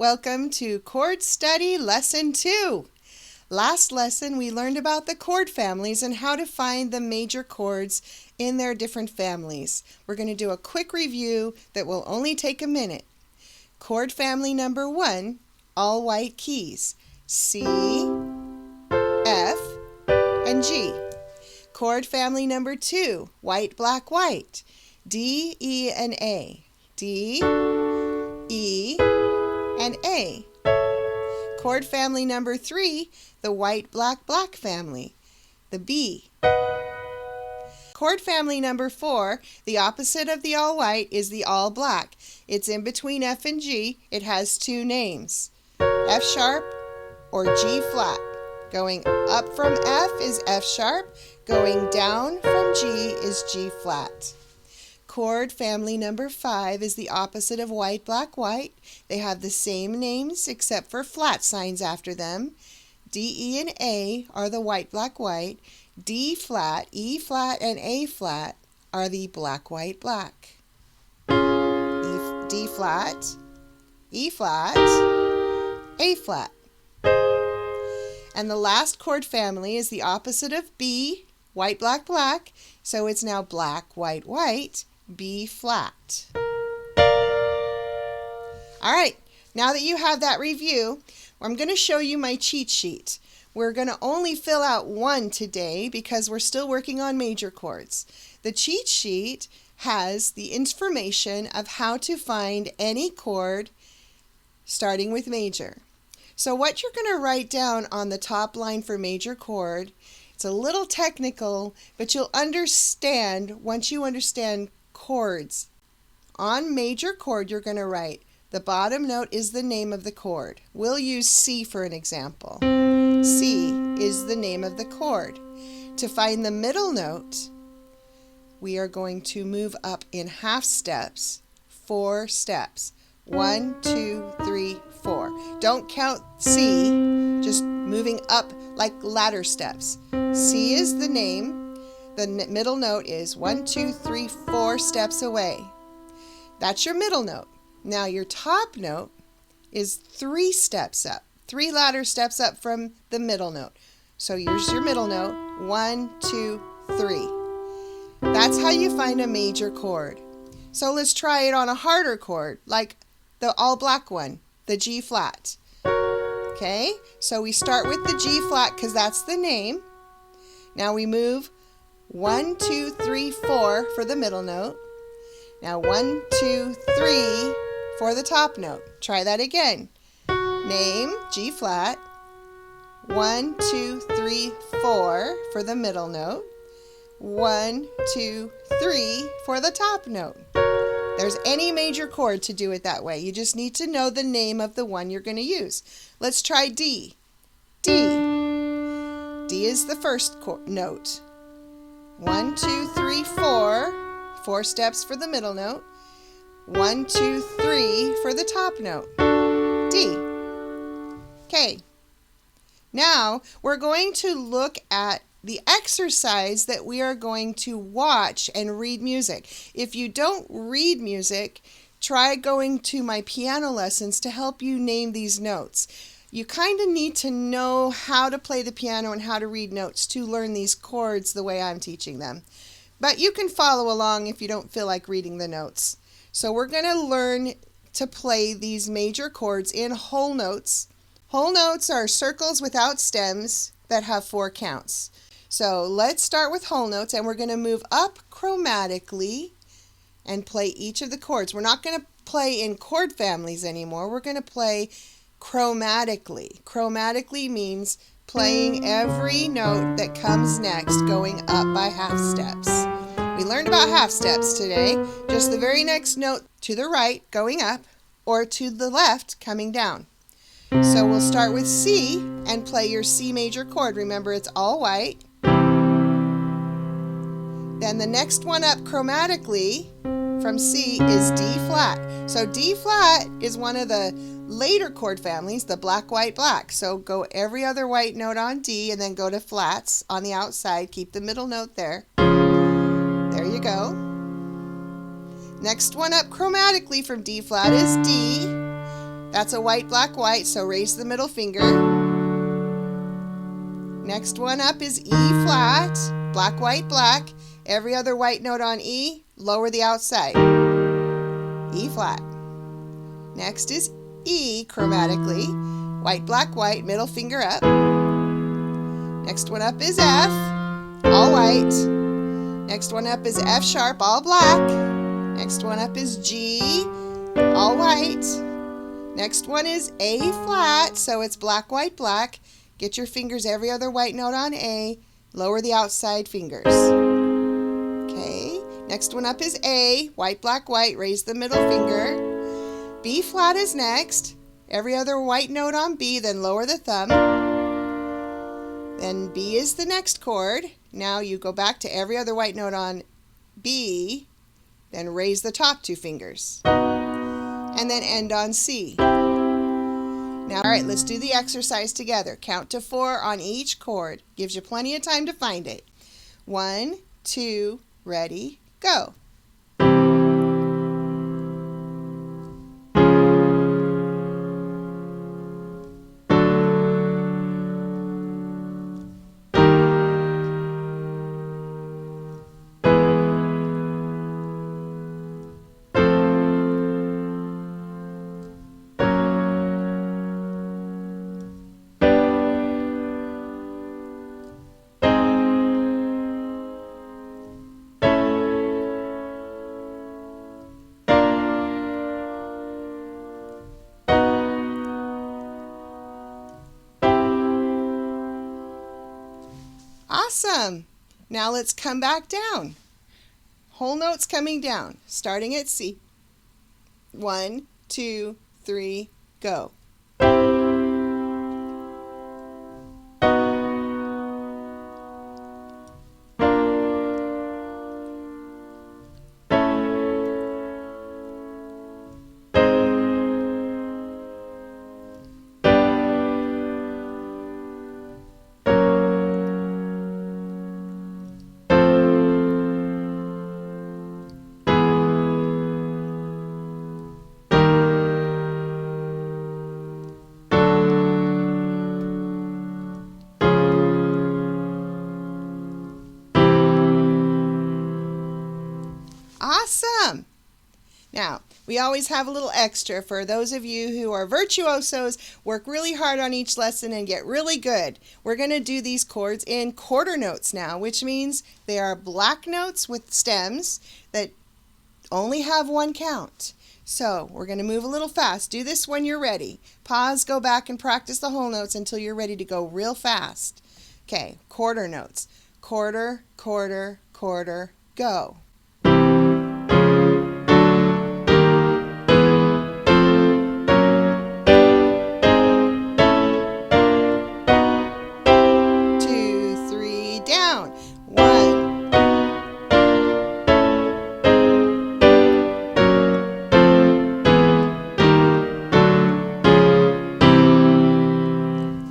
Welcome to Chord Study Lesson 2. Last lesson we learned about the chord families and how to find the major chords in their different families. We're going to do a quick review that will only take a minute. Chord family number 1, all white keys, C, F, and G. Chord family number 2, white, black, white, D, E, and A. D, E, and A. Chord family number 3, the white, black, black family, the B. Chord family number 4, the opposite of the all white is the all black. It's in between F and G. It has two names, F sharp or G flat. Going up from F is F sharp. Going down from G is G flat. Chord family number 5 is the opposite of white, black, white. They have the same names except for flat signs after them. D, E, and A are the white, black, white. D flat, E flat, and A flat are the black, white, black. D flat, E flat, A flat. And the last chord family is the opposite of B, white, black, black. So it's now black, white, white, B flat. All right, now that you have that review, I'm going to show you my cheat sheet. We're going to only fill out one today because we're still working on major chords. The cheat sheet has the information of how to find any chord starting with major. So what you're going to write down on the top line for major chord, it's a little technical, but you'll understand once you understand chords. On major chord, you're going to write the bottom note is the name of the chord. We'll use C for an example. C is the name of the chord. To find the middle note, we are going to move up in half steps, 4 steps. 1, 2, 3, 4. Don't count C, just moving up like ladder steps. C is the name. The middle note is 1, 2, 3, 4 steps away. That's your middle note. Now your top note is 3 steps up, 3 ladder steps up from the middle note. So here's your middle note, 1, 2, 3. That's how you find a major chord. So let's try it on a harder chord, like the all black one, the G flat. Okay, so we start with the G flat because that's the name. Now we move 1, 2, 3, 4 for the middle note. Now 1, 2, 3 for the top note. Try that again. Name, G flat. 1, 2, 3, 4 for the middle note. 1, 2, 3 for the top note. There's any major chord to do it that way. You just need to know the name of the one you're going to use. Let's try D. D. D is the first note. 1, 2, 3, 4. 4 steps for the middle note. 1, 2, 3 for the top note. D. Okay. Now we're going to look at the exercise that we are going to watch and read music. If you don't read music, try going to my piano lessons to help you name these notes. You kind of need to know how to play the piano and how to read notes to learn these chords the way I'm teaching them. But you can follow along if you don't feel like reading the notes. So we're going to learn to play these major chords in whole notes. Whole notes are circles without stems that have 4 counts. So let's start with whole notes, and we're going to move up chromatically and play each of the chords. We're not going to play in chord families anymore. We're going to play chromatically. Chromatically means playing every note that comes next, going up by half steps. We learned about half steps today. Just the very next note to the right going up or to the left coming down. So we'll start with C and play your C major chord. Remember, it's all white. Then the next one up chromatically from C is D flat. So D flat is one of the later chord families, the black, white, black. So go every other white note on D and then go to flats on the outside. Keep the middle note there. There you go. Next one up chromatically from D flat is D. That's a white, black, white, so raise the middle finger. Next one up is E flat, black, white, black. Every other white note on E, lower the outside. E flat. Next is E chromatically, white, black, white, middle finger up. Next one up is F, all white. Next one up is F sharp, all black. Next one up is G, all white. Next one is A flat, so it's black, white, black. Get your fingers every other white note on A, lower the outside fingers. Okay, next one up is A, white, black, white, raise the middle finger. B flat is next, every other white note on B, then lower the thumb. Then B is the next chord. Now you go back to every other white note on B, then raise the top two fingers. And then end on C. Now, all right, let's do the exercise together. Count to 4 on each chord. Gives you plenty of time to find it. 1, 2, ready, go. Awesome. Now let's come back down. Whole notes coming down, starting at C. 1, 2, 3, go. Awesome! Now, we always have a little extra for those of you who are virtuosos, work really hard on each lesson and get really good. We're going to do these chords in quarter notes now, which means they are black notes with stems that only have one count. So, we're going to move a little fast. Do this when you're ready. Pause, go back and practice the whole notes until you're ready to go real fast. Okay, quarter notes. Quarter, quarter, quarter, go.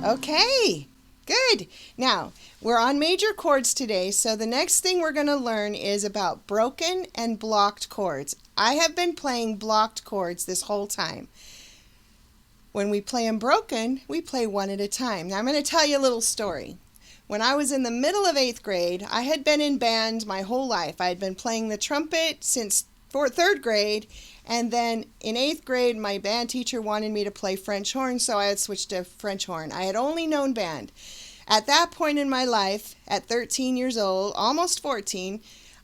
Okay, good. Now, we're on major chords today, so the next thing we're going to learn is about broken and blocked chords. I have been playing blocked chords this whole time. When we play them broken, we play one at a time. Now, I'm going to tell you a little story. When I was in the middle of 8th grade, I had been in band my whole life. I had been playing the trumpet since 3rd grade, and then in 8th grade, my band teacher wanted me to play French horn, so I had switched to French horn. I had only known band. At that point in my life, at 13 years old, almost 14,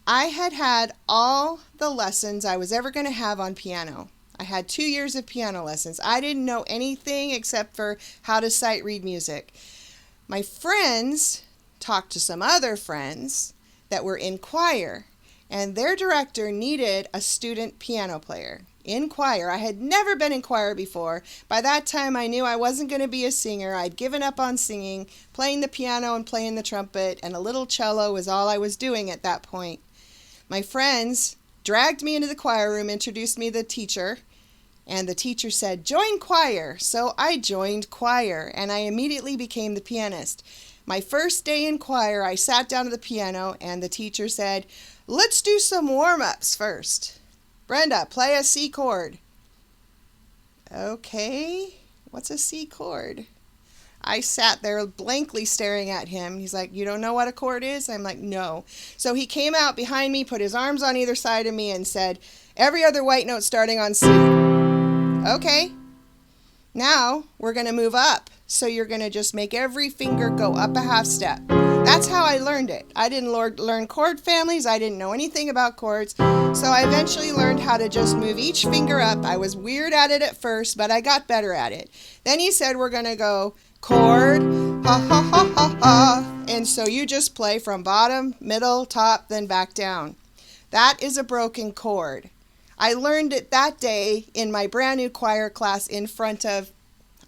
I had had all the lessons I was ever going to have on piano. I had 2 years of piano lessons. I didn't know anything except for how to sight read music. My friends talked to some other friends that were in choir, and their director needed a student piano player in choir. I had never been in choir before. By that time, I knew I wasn't going to be a singer. I'd given up on singing. Playing the piano and playing the trumpet and a little cello was all I was doing at that point. My friends dragged me into the choir room, introduced me to the teacher, and the teacher said, "Join choir." So I joined choir, and I immediately became the pianist. My first day in choir, I sat down to the piano, and the teacher said, "Let's do some warm-ups first. Brenda, play a C chord." Okay, what's a C chord? I sat there blankly staring at him. He's like, you don't know what a chord is? I'm like, no. So he came out behind me, put his arms on either side of me, and said, every other white note starting on C. Okay, now we're going to move up. So you're going to just make every finger go up a half step. That's how I learned it. I didn't learn chord families. I didn't know anything about chords. So I eventually learned how to just move each finger up. I was weird at it at first, but I got better at it. Then he said we're going to go chord, ha ha ha ha ha. And so you just play from bottom, middle, top, then back down. That is a broken chord. I learned it that day in my brand new choir class in front of,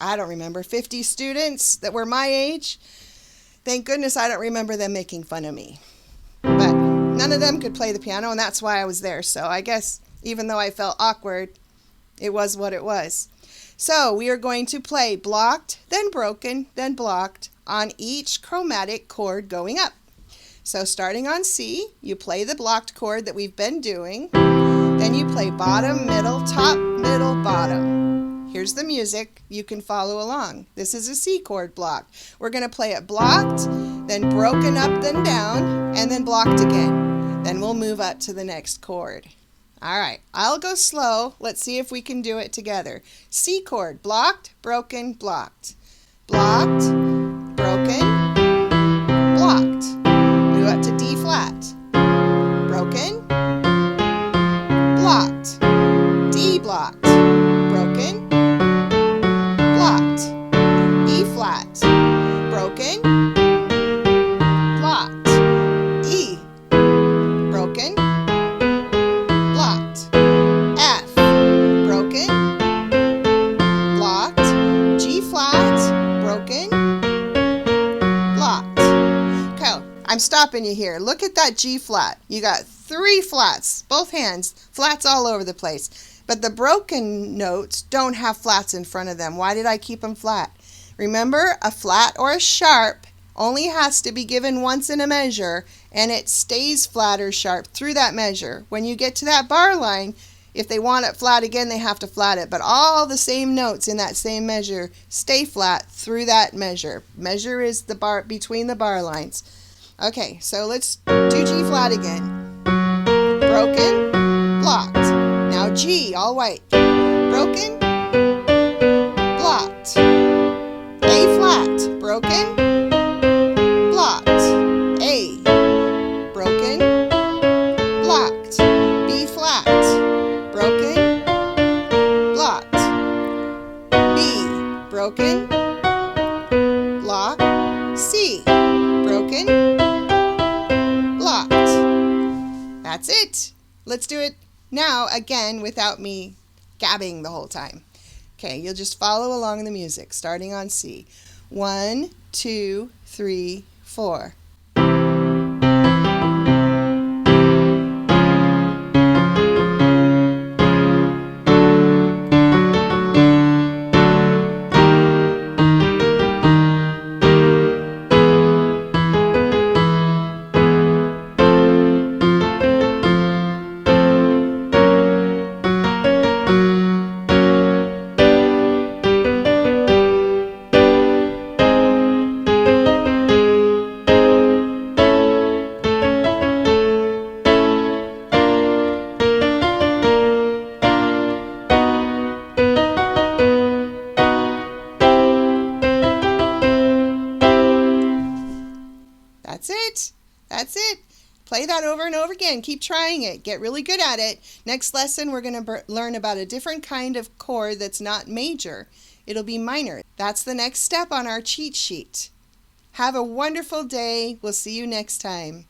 I don't remember, 50 students that were my age. Thank goodness I don't remember them making fun of me. But none of them could play the piano, and that's why I was there. So I guess even though I felt awkward, it was what it was. So we are going to play blocked, then broken, then blocked on each chromatic chord going up. So starting on C, you play the blocked chord that we've been doing. Then you play bottom, middle, top, middle, bottom. Here's the music. You can follow along. This is a C chord block. We're going to play it blocked, then broken up, then down, and then blocked again. Then we'll move up to the next chord. All right, I'll go slow. Let's see if we can do it together. C chord, blocked, broken, blocked. Blocked, broken, blocked. Move up to D flat. Broken, blocked. D blocked. Broken, blocked. E flat. Broken, blocked. E, broken, blocked. F, broken, blocked. G flat, broken, blocked. Okay, I'm stopping you here. Look at that G flat. You got 3 flats, both hands, flats all over the place. But the broken notes don't have flats in front of them. Why did I keep them flat? Remember, a flat or a sharp only has to be given once in a measure, and it stays flat or sharp through that measure. When you get to that bar line, if they want it flat again, they have to flat it. But all the same notes in that same measure stay flat through that measure. Measure is the bar between the bar lines. Okay, so let's do G flat again. Broken, blocked. Now G, all white. Broken, blocked. A flat, broken, blocked. A, broken, blocked. B flat, broken, blocked. B, broken, blocked. C, broken, blocked. That's it. Let's do it now again without me gabbing the whole time. Okay, you'll just follow along in the music, starting on C. 1, 2, 3, 4. That's it. That's it. Play that over and over again. Keep trying it. Get really good at it. Next lesson, we're going to learn about a different kind of chord that's not major. It'll be minor. That's the next step on our cheat sheet. Have a wonderful day. We'll see you next time.